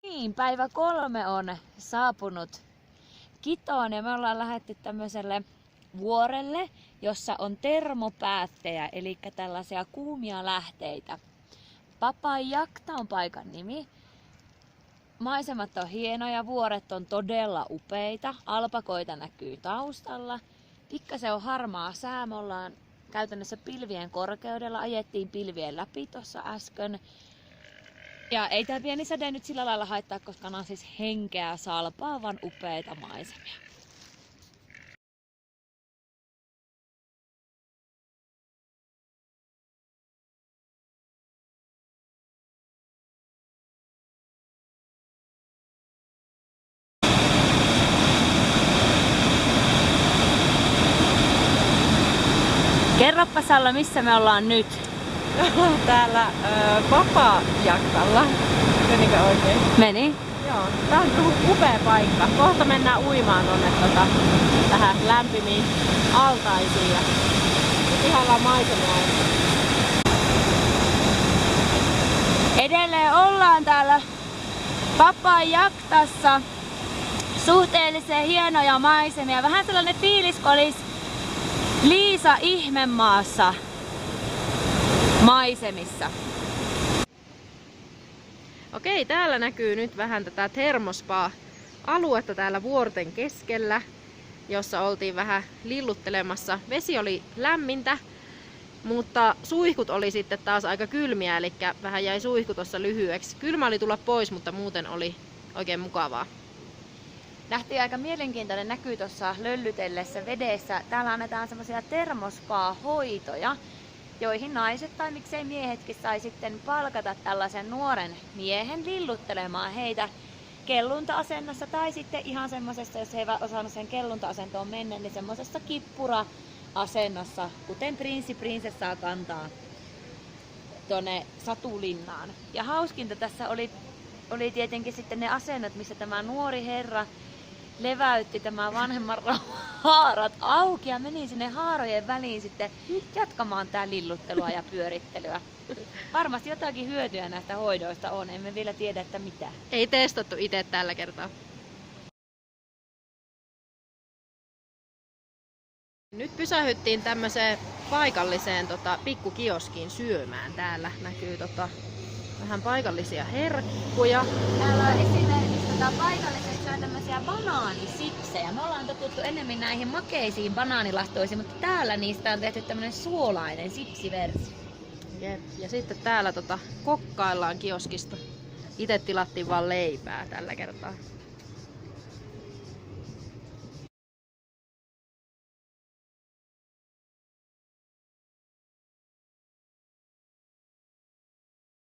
Niin, päivä 3 on saapunut Kitoon ja me ollaan lähdetty tämmöiselle vuorelle, jossa on termopäättejä, eli tällaisia kuumia lähteitä. Papajakta on paikan nimi. Maisemat on hienoja, vuoret on todella upeita, alpakoita näkyy taustalla. Pikkasen on harmaa sää, me ollaan käytännössä pilvien korkeudella, ajettiin pilvien läpi tuossa äsken. Ja ei tää pieni säde nyt sillä lailla haittaa, koska on siis henkeä salpaavan upeita maisemia. Kerropa Salla, missä me ollaan nyt? Täällä Papajaktalla. Menikö oikein? Meni. Joo. Tää on upea paikka. Kohta mennään uimaan tonne tähän lämpimiin altaisiin ja ihanaa maisemaa. Edelleen ollaan täällä Papajaktassa. Suhteellisen hienoja maisemia. Vähän sellainen fiilis, kun olisi Liisa Ihmemaassa maisemissa. Okei, täällä näkyy nyt vähän tätä termospa-aluetta täällä vuorten keskellä, jossa oltiin vähän lilluttelemassa. Vesi oli lämmintä, mutta suihkut oli sitten taas aika kylmiä, eli vähän jäi suihku tuossa lyhyeksi. Kylmä oli tulla pois, mutta muuten oli oikein mukavaa. Nähtiin aika mielenkiintoinen näkyy tuossa löllytellessä vedessä. Täällä annetaan semmoisia termospaa-hoitoja, joihin naiset tai miksei miehetkin sai sitten palkata tällaisen nuoren miehen lilluttelemaan heitä kellunta-asennossa tai sitten ihan semmosessa, jos he eivät osannut sen kellunta-asentoon mennä, niin semmosessa kippura-asennossa, kuten prinsessaa kantaa tuonne Satulinnaan. Ja hauskinta tässä oli tietenkin sitten ne asennot, missä tämä nuori herra leväytti tämän vanhemman haarat auki ja meni sinne haarojen väliin sitten jatkamaan tää lilluttelua ja pyörittelyä. Varmasti jotakin hyötyä näistä hoidoista on, emme vielä tiedä, että mitä. Ei testattu itse tällä kertaa. Nyt pysähyttiin tämmöiseen paikalliseen pikkukioskiin syömään. Täällä näkyy vähän paikallisia herkkuja. Täällä on esimerkiksi paikalliset syö tämmöisiä banaanisipsejä. Me ollaan totuttu enemmän näihin makeisiin banaanilahtoisiin, mutta täällä niistä on tehty tämmönen suolainen sipsiversio. Jep. Ja sitten täällä kokkaillaan kioskista. Itse tilattiin vaan leipää tällä kertaa.